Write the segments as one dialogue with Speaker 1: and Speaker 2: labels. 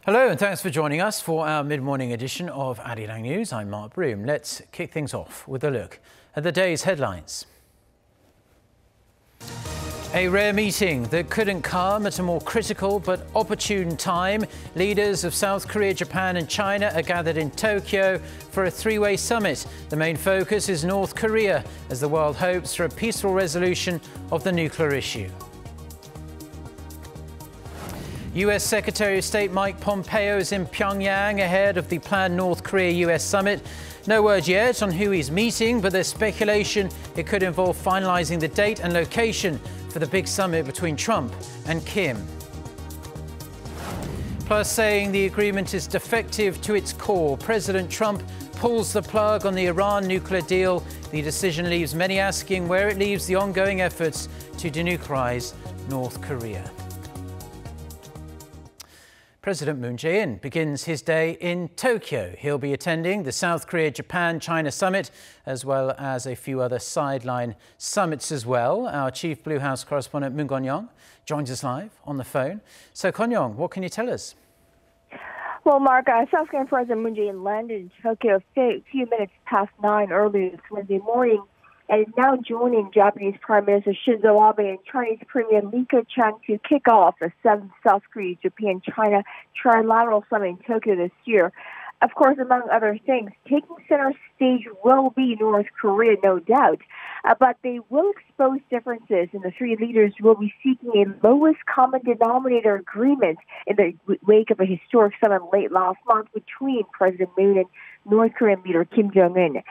Speaker 1: Hello and thanks for joining us for our mid-morning edition of Arirang News. I'm Mark Broom. Let's kick things off with a look at the day's headlines. A rare meeting that couldn't come at a more critical but opportune time. Leaders of South Korea, Japan and China are gathered in Tokyo for a three-way summit. The main focus is North Korea as the world hopes for a peaceful resolution of the nuclear issue. US Secretary of State Mike Pompeo is in Pyongyang ahead of the planned North Korea-US summit. No word yet on who he's meeting, but there's speculation it could involve finalizing the date and location for the big summit between Trump and Kim. Plus, saying the agreement is defective to its core. President Trump pulls the plug on the Iran nuclear deal. The decision leaves many asking where it leaves the ongoing efforts to denuclearize North Korea. President Moon Jae-in begins his day in Tokyo. He'll be attending the South Korea-Japan-China summit, as well as a few other sideline summits as well. Our chief Blue House correspondent Moon Gon-young joins us live on the phone. So, Kon-young, what can you tell us?
Speaker 2: Well, Mark, South Korean President Moon Jae-in landed in Tokyo a few minutes past 9 early this Wednesday morning, and is now joining Japanese Prime Minister Shinzo Abe and Chinese Premier Li Keqiang to kick off the 7th South Korea-Japan-China Trilateral Summit in Tokyo this year. Of course, among other things, taking center stage will be North Korea, no doubt, but they will expose differences, and the three leaders will be seeking a lowest common denominator agreement in the wake of a historic summit late last month between President Moon and North Korean leader Kim Jong-un.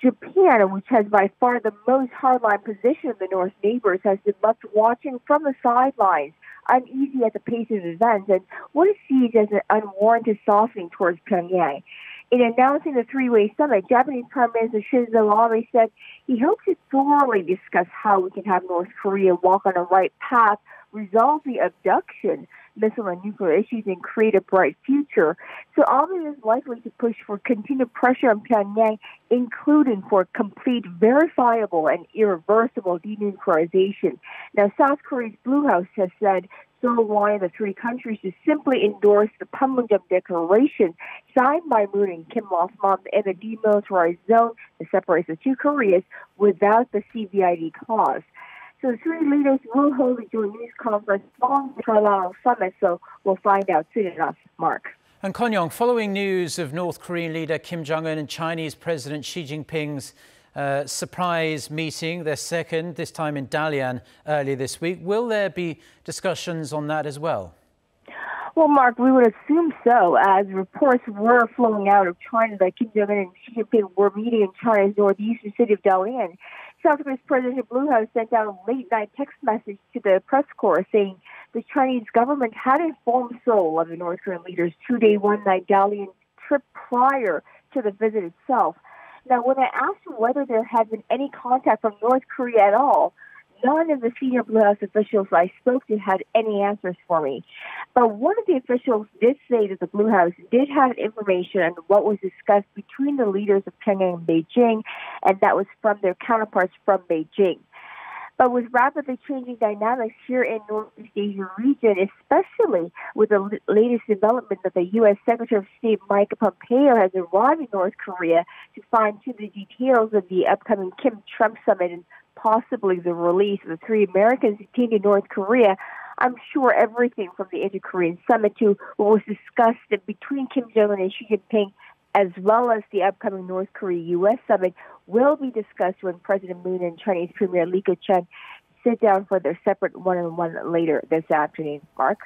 Speaker 2: Japan, which has by far the most hardline position of the North's neighbors, has been left watching from the sidelines, uneasy at the pace of events, and what it sees as an unwarranted softening towards Pyongyang. In announcing the three-way summit, Japanese Prime Minister Shinzo Abe said he hopes to thoroughly discuss how we can have North Korea walk on the right path, resolve the abduction, missile and nuclear issues, and create a bright future. So Abe is likely to push for continued pressure on Pyongyang, including for complete, verifiable, and irreversible denuclearization. Now, South Korea's Blue House has said so wanted the three countries to simply endorse the Panmunjom Declaration signed by Moon and Kim last month and the demilitarized zone that separates the two Koreas without the CVID clause. So the three leaders will hold a joint news conference on the Trilateral Summit, so we'll find out soon enough, Mark.
Speaker 1: And Kon-young, following news of North Korean leader Kim Jong-un and Chinese President Xi Jinping's surprise meeting, their second, this time in Dalian earlier this week, will there be discussions on that as well?
Speaker 2: Well, Mark, we would assume so, as reports were flowing out of China that Kim Jong-un and Xi Jinping were meeting in China's northeastern city of Dalian. South Korea's President Blue House sent out a late-night text message to the press corps saying the Chinese government had informed Seoul of the North Korean leader's two-day, one-night Dalian trip prior to the visit itself. Now, when I asked whether there had been any contact from North Korea at all, none of the senior Blue House officials I spoke to had any answers for me. But one of the officials did say that the Blue House did have information on what was discussed between the leaders of Pyongyang and Beijing, and that was from their counterparts from Beijing. But with rapidly changing dynamics here in Northeast Asia region, especially with the latest development that the U.S. Secretary of State Mike Pompeo has arrived in North Korea to fine-tune the details of the upcoming Kim-Trump summit and possibly the release of the three Americans detained in North Korea, I'm sure everything from the Inter-Korean summit to what was discussed between Kim Jong-un and Xi Jinping, as well as the upcoming North Korea-U.S. summit, will be discussed when President Moon and Chinese Premier Li Keqiang sit down for their separate one-on-one later this afternoon. Mark?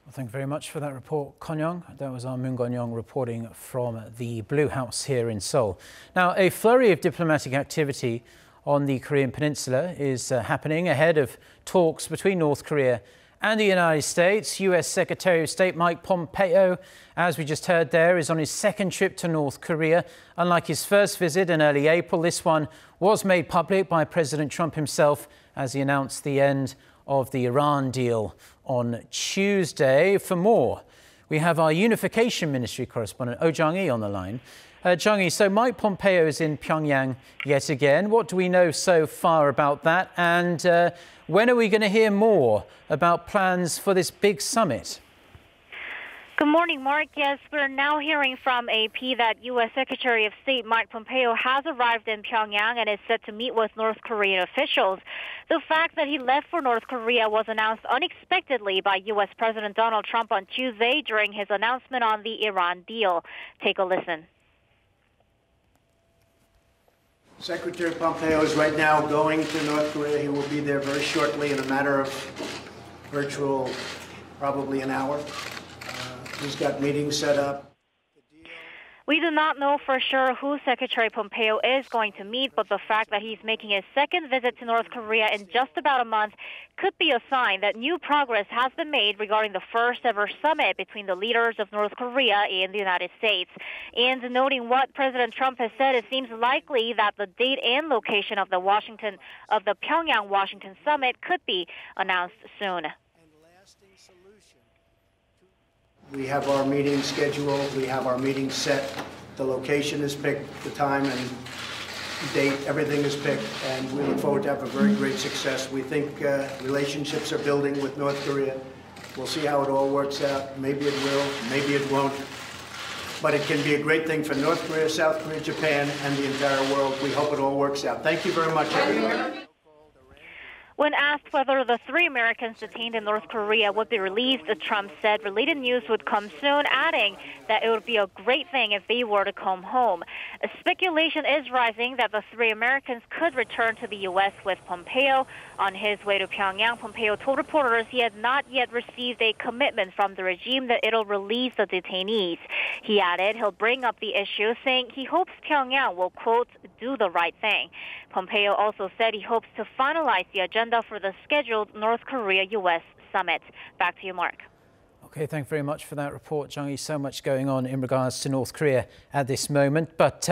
Speaker 1: Well, thank you very much for that report, Kon-young. That was our Moon Gon-young reporting from the Blue House here in Seoul. Now, a flurry of diplomatic activity on the Korean Peninsula is happening ahead of talks between North Korea and the United States. US Secretary of State Mike Pompeo, as we just heard there, is on his second trip to North Korea. Unlike his first visit in early April, this one was made public by President Trump himself as he announced the end of the Iran deal on Tuesday. For more, we have our Unification Ministry correspondent Oh Jung-hee on the line. Jung-hee, so Mike Pompeo is in Pyongyang yet again. What do we know so far about that? And when are we going to hear more about plans for this big summit?
Speaker 3: Good morning, Mark. Yes, we're now hearing from AP that U.S. Secretary of State Mike Pompeo has arrived in Pyongyang and is set to meet with North Korean officials. The fact that he left for North Korea was announced unexpectedly by U.S. President Donald Trump on Tuesday during his announcement on the Iran deal. Take a listen.
Speaker 4: Secretary Pompeo is right now going to North Korea. He will be there very shortly in a matter of virtual, probably an hour. He's got meetings set up.
Speaker 3: We do not know for sure who Secretary Pompeo is going to meet, but the fact that he's making his second visit to North Korea in just about a month could be a sign that new progress has been made regarding the first ever summit between the leaders of North Korea and the United States. And noting what President Trump has said, it seems likely that the date and location of the Pyongyang-Washington summit could be announced soon.
Speaker 4: We have our meeting scheduled, we have our meeting set, the location is picked, the time and date, everything is picked, and we look forward to have a very great success. We think relationships are building with North Korea. We'll see how it all works out. Maybe it will, maybe it won't. But it can be a great thing for North Korea, South Korea, Japan, and the entire world. We hope it all works out. Thank you very much, everyone.
Speaker 3: When asked whether the 3 Americans detained in North Korea would be released, Trump said related news would come soon, adding that it would be a great thing if they were to come home. Speculation is rising that the 3 Americans could return to the U.S. with Pompeo. On his way to Pyongyang, Pompeo told reporters he had not yet received a commitment from the regime that it'll release the detainees. He added he'll bring up the issue, saying he hopes Pyongyang will, quote, do the right thing. Pompeo also said he hopes to finalize the agenda for the scheduled North Korea-U.S. summit. Back to you, Mark.
Speaker 1: OK, thank you very much for that report, Jung-Hee. So much going on in regards to North Korea at this moment. But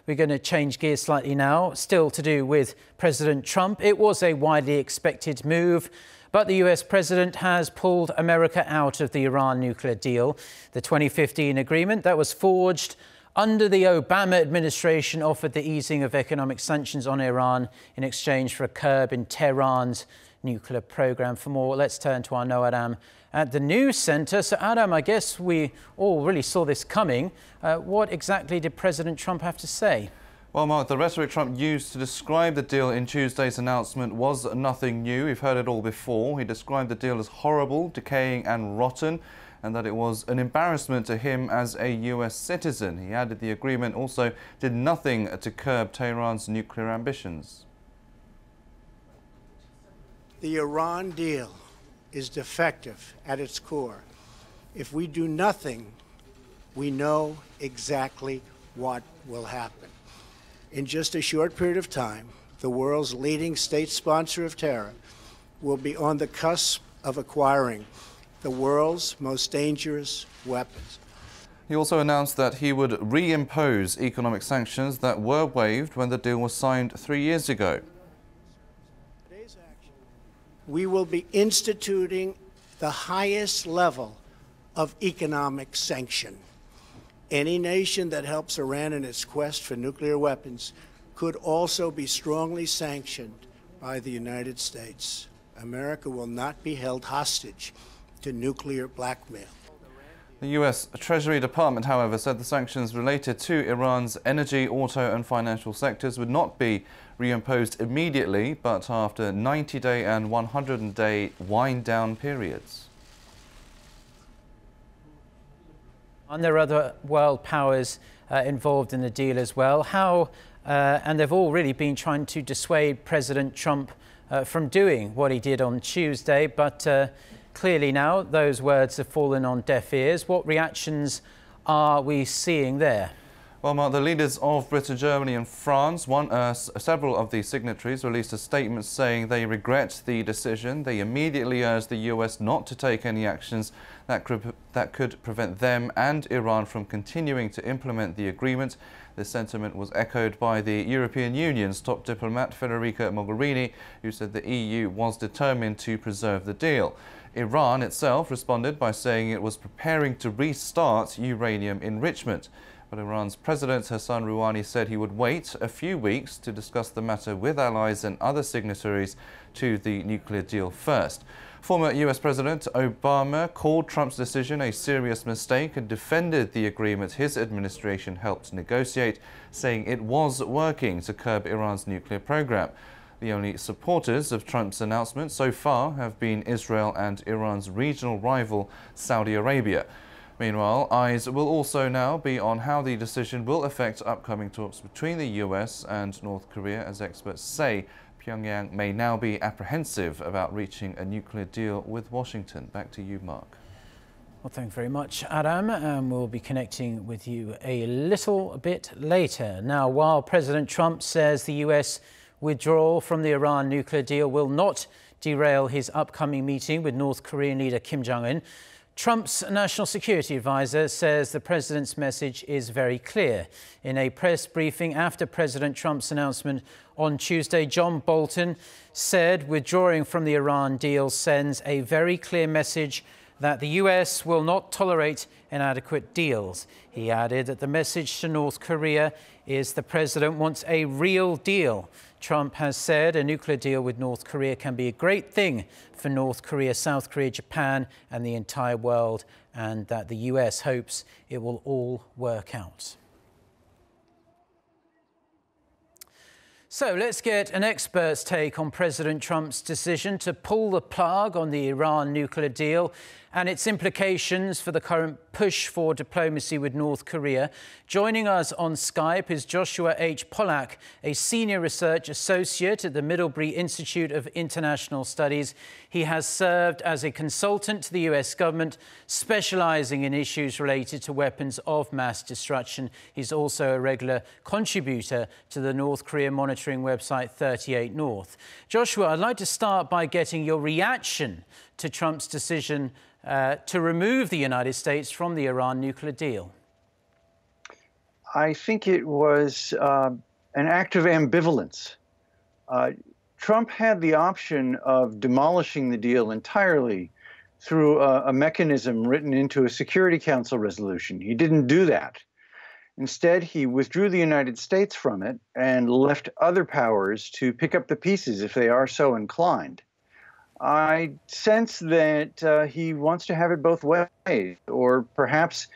Speaker 1: we're going to change gears slightly now, still to do with President Trump. It was a widely expected move, but the US president has pulled America out of the Iran nuclear deal. The 2015 agreement that was forged under the Obama administration offered the easing of economic sanctions on Iran in exchange for a curb in Tehran's nuclear program. For more, let's turn to our Noah Adam at the news centre. So, Adam, I guess we all really saw this coming. What exactly did President Trump have to say?
Speaker 5: Well, Mark, the rhetoric Trump used to describe the deal in Tuesday's announcement was nothing new. We've heard it all before. He described the deal as horrible, decaying and rotten, and that it was an embarrassment to him as a US citizen. He added the agreement also did nothing to curb Tehran's nuclear ambitions.
Speaker 4: The Iran deal is defective at its core. If we do nothing, we know exactly what will happen. In just a short period of time, the world's leading state sponsor of terror will be on the cusp of acquiring the world's most dangerous weapons.
Speaker 5: He also announced that he would reimpose economic sanctions that were waived when the deal was signed 3 years ago.
Speaker 4: We will be instituting the highest level of economic sanction. Any nation that helps Iran in its quest for nuclear weapons could also be strongly sanctioned by the United States. America will not be held hostage to nuclear blackmail.
Speaker 5: The US Treasury Department, however, said the sanctions related to Iran's energy, auto and financial sectors would not be reimposed immediately, but after 90-day and 100-day wind-down periods.
Speaker 1: And there are other world powers involved in the deal as well. And they've all really been trying to dissuade President Trump from doing what he did on Tuesday, but clearly now those words have fallen on deaf ears. What reactions are we seeing there?
Speaker 5: Well, Mark, the leaders of Britain, Germany and France, several of the signatories released a statement saying they regret the decision. They immediately urged the US not to take any actions that could prevent them and Iran from continuing to implement the agreement. This sentiment was echoed by the European Union's top diplomat, Federica Mogherini, who said the EU was determined to preserve the deal. Iran itself responded by saying it was preparing to restart uranium enrichment. But Iran's President Hassan Rouhani said he would wait a few weeks to discuss the matter with allies and other signatories to the nuclear deal first. Former US President Obama called Trump's decision a serious mistake and defended the agreement his administration helped negotiate, saying it was working to curb Iran's nuclear program. The only supporters of Trump's announcement so far have been Israel and Iran's regional rival, Saudi Arabia. Meanwhile, eyes will also now be on how the decision will affect upcoming talks between the US and North Korea, as experts say Pyongyang may now be apprehensive about reaching a nuclear deal with Washington. Back to you, Mark.
Speaker 1: Well, thank you very much, Adam, and we'll be connecting with you a little bit later. Now, while President Trump says the US withdrawal from the Iran nuclear deal will not derail his upcoming meeting with North Korean leader Kim Jong-un, Trump's national security advisor says the president's message is very clear. In a press briefing after President Trump's announcement on Tuesday, John Bolton said withdrawing from the Iran deal sends a very clear message that the US will not tolerate inadequate deals. He added that the message to North Korea is the president wants a real deal. Trump has said a nuclear deal with North Korea can be a great thing for North Korea, South Korea, Japan, and the entire world, and that the US hopes it will all work out. So let's get an expert's take on President Trump's decision to pull the plug on the Iran nuclear deal and its implications for the current push for diplomacy with North Korea. Joining us on Skype is Joshua H. Pollack, a senior research associate at the Middlebury Institute of International Studies. He has served as a consultant to the US government, specializing in issues related to weapons of mass destruction. He's also a regular contributor to the North Korea monitoring website 38 North. Joshua, I'd like to start by getting your reaction to Trump's decision to remove the United States from the Iran nuclear deal.
Speaker 6: I think it was an act of ambivalence. Trump had the option of demolishing the deal entirely through a mechanism written into a Security Council resolution. He didn't do that. Instead, he withdrew the United States from it and left other powers to pick up the pieces if they are so inclined. I sense that he wants to have it both ways, or perhaps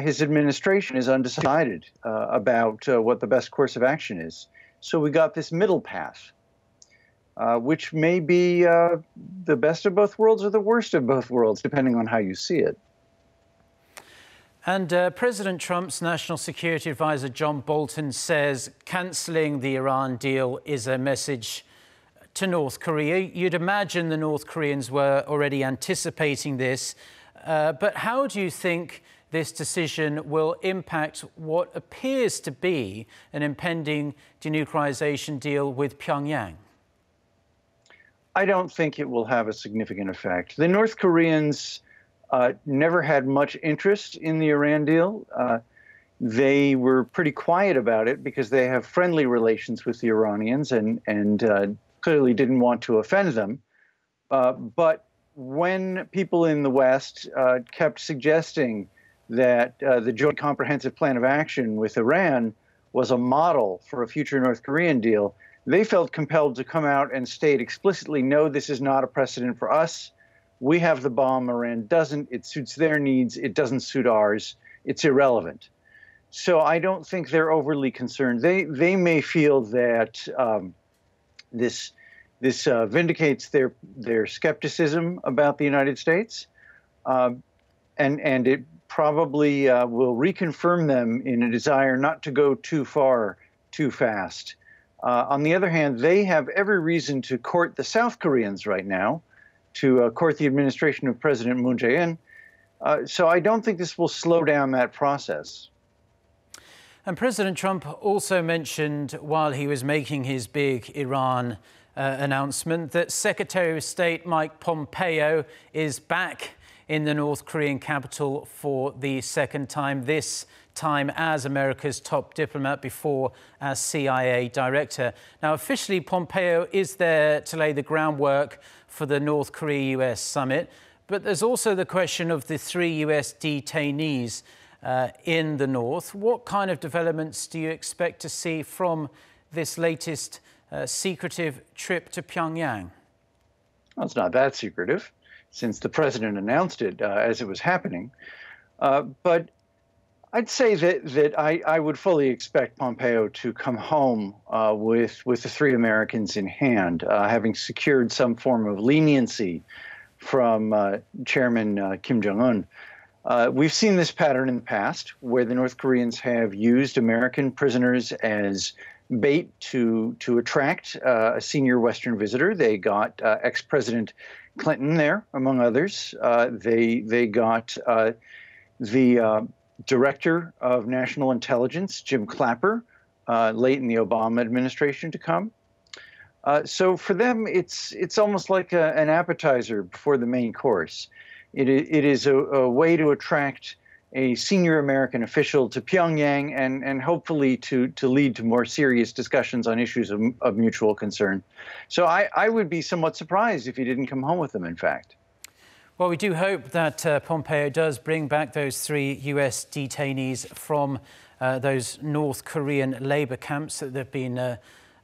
Speaker 6: his administration is undecided about what the best course of action is. So we got this middle path, which may be the best of both worlds or the worst of both worlds, depending on how you see it.
Speaker 1: And President Trump's national security advisor, John Bolton, says cancelling the Iran deal is a message to North Korea. You'd imagine the North Koreans were already anticipating this. But how do you think this decision will impact what appears to be an impending denuclearization deal with Pyongyang?
Speaker 6: I don't think it will have a significant effect. The North Koreans never had much interest in the Iran deal. They were pretty quiet about it because they have friendly relations with the Iranians and clearly didn't want to offend them. But when people in the West kept suggesting that the Joint Comprehensive Plan of Action with Iran was a model for a future North Korean deal, they felt compelled to come out and state explicitly, no, this is not a precedent for us. We have the bomb, Iran doesn't. It suits their needs. It doesn't suit ours. It's irrelevant. So I don't think they're overly concerned. They may feel that this vindicates their skepticism about the United States, and it probably will reconfirm them in a desire not to go too far, too fast. On the other hand, they have every reason to court the South Koreans right now, to court the administration of President Moon Jae-in. So I don't think this will slow down that process.
Speaker 1: And President Trump also mentioned, while he was making his big Iran announcement, that Secretary of State Mike Pompeo is back in the North Korean capital for the second time, this time as America's top diplomat, before as CIA director. Now, officially, Pompeo is there to lay the groundwork for the North Korea-US summit, but there's also the question of the 3 US detainees in the north. What kind of developments do you expect to see from this latest secretive trip to Pyongyang?
Speaker 6: Well, it's not that secretive, since the president announced it as it was happening. But I'd say that I would fully expect Pompeo to come home with the three Americans in hand, having secured some form of leniency from Chairman Kim Jong-un. We've seen this pattern in the past, where the North Koreans have used American prisoners as bait to attract a senior Western visitor. They got ex-President Clinton there, among others. They got the Director of National Intelligence, Jim Clapper, late in the Obama administration to come. So for them, it's almost like an appetizer before the main course. It is a way to attract a senior American official to Pyongyang and hopefully to lead to more serious discussions on issues of mutual concern. So I would be somewhat surprised if he didn't come home with them, in fact.
Speaker 1: Well, we do hope that Pompeo does bring back those 3 US detainees from those North Korean labor camps that they've been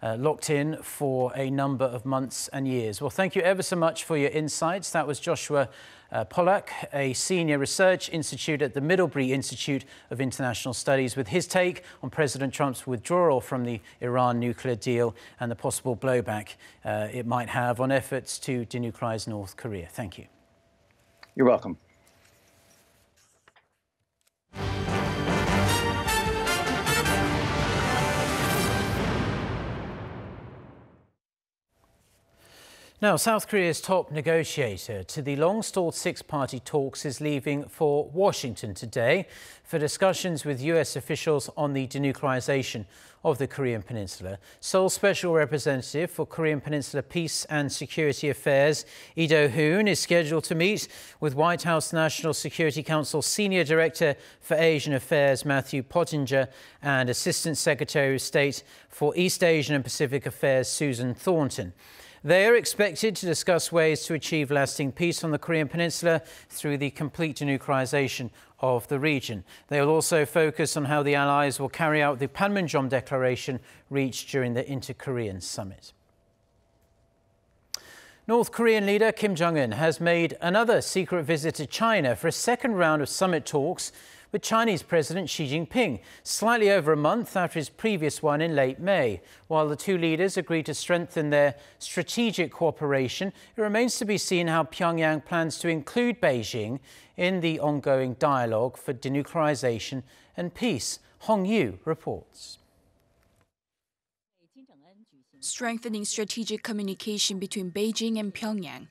Speaker 1: locked in for a number of months and years. Well, thank you ever so much for your insights. That was Joshua Pollack, a senior research institute at the Middlebury Institute of International Studies, with his take on President Trump's withdrawal from the Iran nuclear deal and the possible blowback it might have on efforts to denuclearize North Korea. Thank you.
Speaker 6: You're welcome.
Speaker 1: Now, South Korea's top negotiator to the long-stalled six-party talks is leaving for Washington today for discussions with US officials on the denuclearization of the Korean Peninsula. Seoul Special Representative for Korean Peninsula Peace and Security Affairs, Lee Do-hoon, is scheduled to meet with White House National Security Council Senior Director for Asian Affairs, Matthew Pottinger, and Assistant Secretary of State for East Asian and Pacific Affairs, Susan Thornton. They are expected to discuss ways to achieve lasting peace on the Korean Peninsula through the complete denuclearization of the region. They will also focus on how the Allies will carry out the Panmunjom Declaration reached during the Inter-Korean Summit. North Korean leader Kim Jong-un has made another secret visit to China for a second round of summit talks with Chinese President Xi Jinping, slightly over a month after his previous one in late May. While the two leaders agreed to strengthen their strategic cooperation, it remains to be seen how Pyongyang plans to include Beijing in the ongoing dialogue for denuclearization and peace. Hong Yu reports.
Speaker 7: Strengthening strategic communication between Beijing and Pyongyang.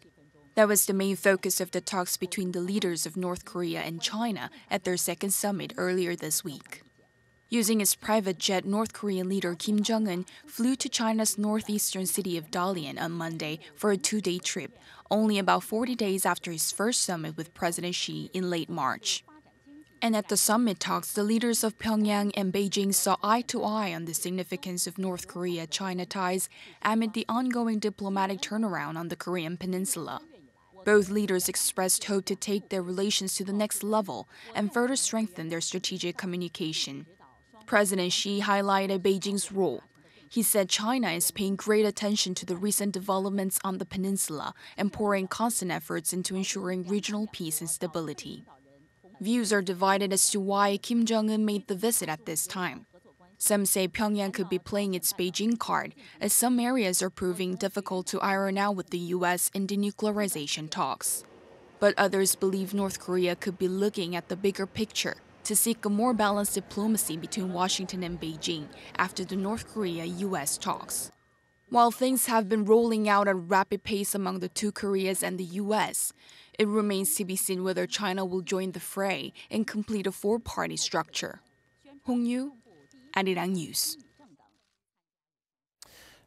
Speaker 7: That was the main focus of the talks between the leaders of North Korea and China at their second summit earlier this week. Using his private jet, North Korean leader Kim Jong-un flew to China's northeastern city of Dalian on Monday for a 2-day trip, only about 40 days after his first summit with President Xi in late March. And at the summit talks, the leaders of Pyongyang and Beijing saw eye to eye on the significance of North Korea-China ties amid the ongoing diplomatic turnaround on the Korean Peninsula. Both leaders expressed hope to take their relations to the next level and further strengthen their strategic communication. President Xi highlighted Beijing's role. He said China is paying great attention to the recent developments on the peninsula and pouring constant efforts into ensuring regional peace and stability. Views are divided as to why Kim Jong-un made the visit at this time. Some say Pyongyang could be playing its Beijing card, as some areas are proving difficult to iron out with the U.S. in denuclearization talks. But others believe North Korea could be looking at the bigger picture to seek a more balanced diplomacy between Washington and Beijing after the North Korea-U.S. talks. While things have been rolling out at a rapid pace among the two Koreas and the U.S., it remains to be seen whether China will join the fray and complete a four-party structure. Hong Yu, Arirang News.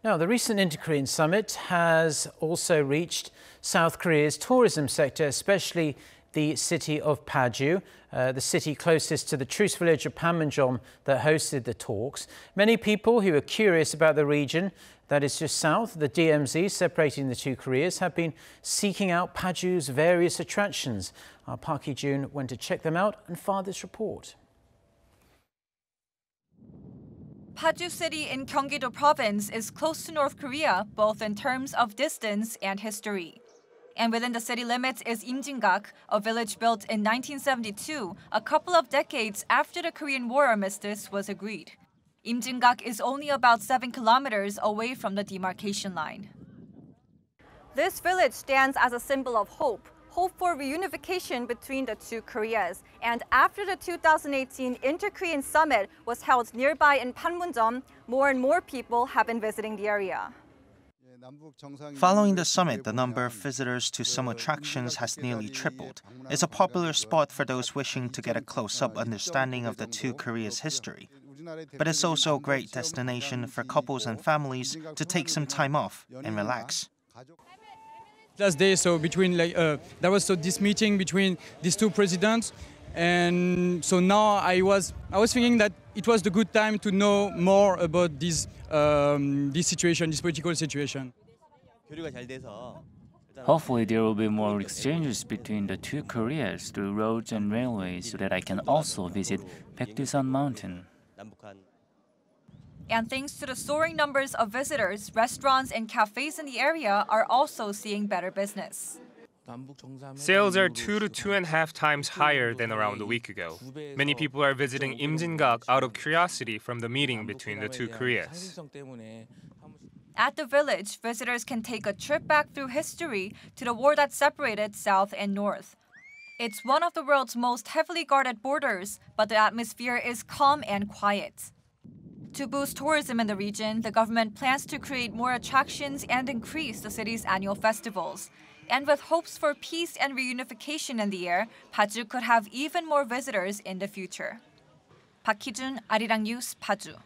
Speaker 1: Now, the recent Inter-Korean Summit has also reached South Korea's tourism sector, especially the city of Paju, the city closest to the Truce village of Panmunjom that hosted the talks. Many people who are curious about the region that is just south of the DMZ separating the two Koreas have been seeking out Paju's various attractions. Our Park Hee-jun went to check them out and filed this report.
Speaker 8: Paju city in Gyeonggi-do province is close to North Korea, both in terms of distance and history. And within the city limits is Imjin-gak, a village built in 1972, a couple of decades after the Korean War armistice was agreed. Imjin-gak is only about 7 kilometers away from the demarcation line. This village stands as a symbol of hope for reunification between the two Koreas. And after the 2018 Inter-Korean Summit was held nearby in Panmunjom, more and more people have been visiting the area.
Speaker 9: Following the summit, the number of visitors to some attractions has nearly tripled. It's a popular spot for those wishing to get a close-up understanding of the two Koreas' history. But it's also a great destination for couples and families to take some time off and relax.
Speaker 10: Last day, so between there was this meeting between these two presidents, and so now I was thinking that it was the good time to know more about this situation, this political situation.
Speaker 11: Hopefully there will be more exchanges between the two Koreas through roads and railways so that I can also visit Baekdusan Mountain.
Speaker 8: And thanks to the soaring numbers of visitors, restaurants and cafes in the area are also seeing better business.
Speaker 12: Sales are 2 to 2.5 times higher than around a week ago. Many people are visiting Imjin-gak out of curiosity from the meeting between the two Koreas.
Speaker 8: At the village, visitors can take a trip back through history to the war that separated South and North. It's one of the world's most heavily guarded borders, but the atmosphere is calm and quiet. To boost tourism in the region, the government plans to create more attractions and increase the city's annual festivals. And with hopes for peace and reunification in the air, Paju could have even more visitors in the future. Park Hee-jun, Arirang News, Paju.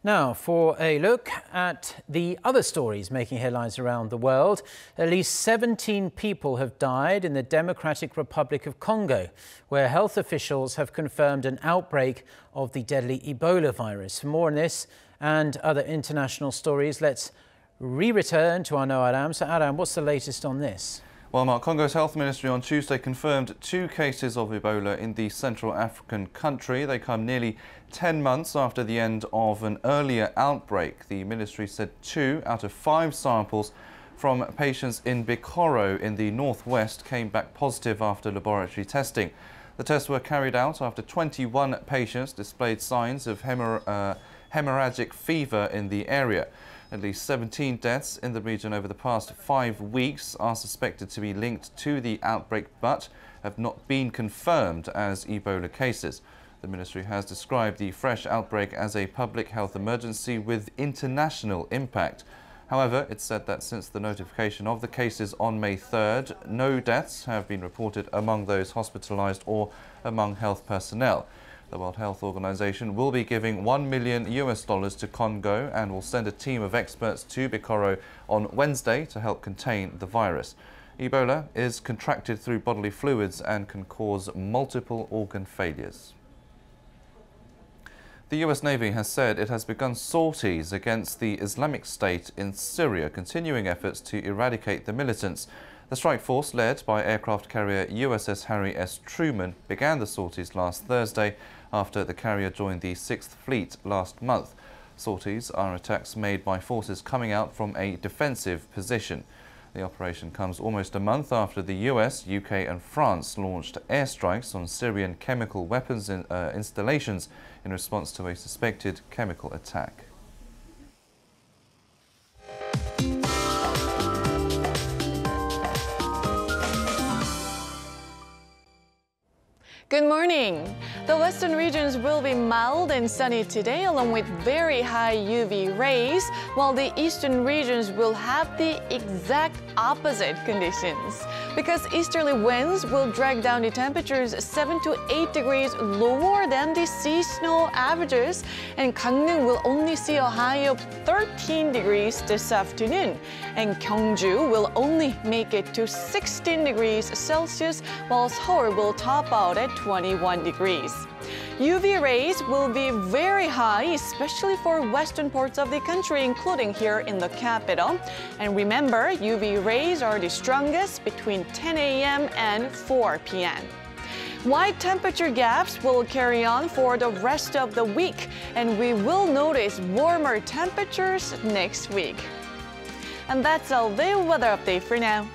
Speaker 1: Now, for a look at the other stories making headlines around the world. At least 17 people have died in the Democratic Republic of Congo, where health officials have confirmed an outbreak of the deadly Ebola virus. For more on this and other international stories, let's return to our Noah Aram. So, Aram, what's the latest on this?
Speaker 5: Well, Mark, Congo's health ministry on Tuesday confirmed 2 cases of Ebola in the Central African country. They come nearly 10 months after the end of an earlier outbreak. The ministry said 2 out of 5 samples from patients in Bikoro in the northwest came back positive after laboratory testing. The tests were carried out after 21 patients displayed signs of hemorrhagic fever in the area. At least 17 deaths in the region over the past 5 weeks are suspected to be linked to the outbreak, but have not been confirmed as Ebola cases. The ministry has described the fresh outbreak as a public health emergency with international impact. However, it said that since the notification of the cases on May 3rd, no deaths have been reported among those hospitalized or among health personnel. The World Health Organization will be giving $1 million to Congo and will send a team of experts to Bikoro on Wednesday to help contain the virus. Ebola is contracted through bodily fluids and can cause multiple organ failures. The US Navy has said it has begun sorties against the Islamic State in Syria, continuing efforts to eradicate the militants. The strike force, led by aircraft carrier USS Harry S. Truman, began the sorties last Thursday after the carrier joined the 6th Fleet last month. Sorties are attacks made by forces coming out from a defensive position. The operation comes almost a month after the US, UK and France launched airstrikes on Syrian chemical weapons installations in response to a suspected chemical attack.
Speaker 13: Good morning. The western regions will be mild and sunny today along with very high UV rays, while the eastern regions will have the exact opposite conditions. Because easterly winds will drag down the temperatures 7 to 8 degrees lower than the seasonal averages, and Gangneung will only see a high of 13 degrees this afternoon, and Gyeongju will only make it to 16 degrees Celsius, while Seoul will top out at 21 degrees. UV rays will be very high, especially for western parts of the country, including here in the capital. And remember, UV rays are the strongest between 10 a.m. and 4 p.m. Wide temperature gaps will carry on for the rest of the week, and we will notice warmer temperatures next week. And that's all the weather update for now.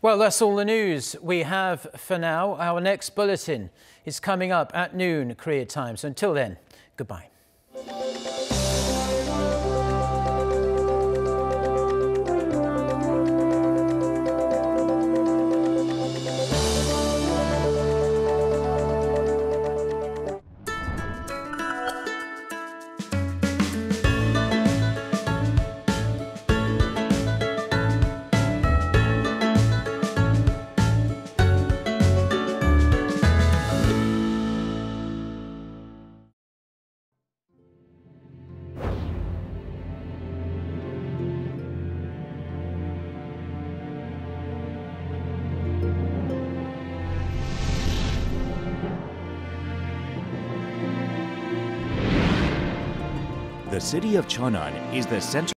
Speaker 1: Well, that's all the news we have for now. Our next bulletin is coming up at noon Korea time. So until then, goodbye.
Speaker 14: The city of Cheonan is the center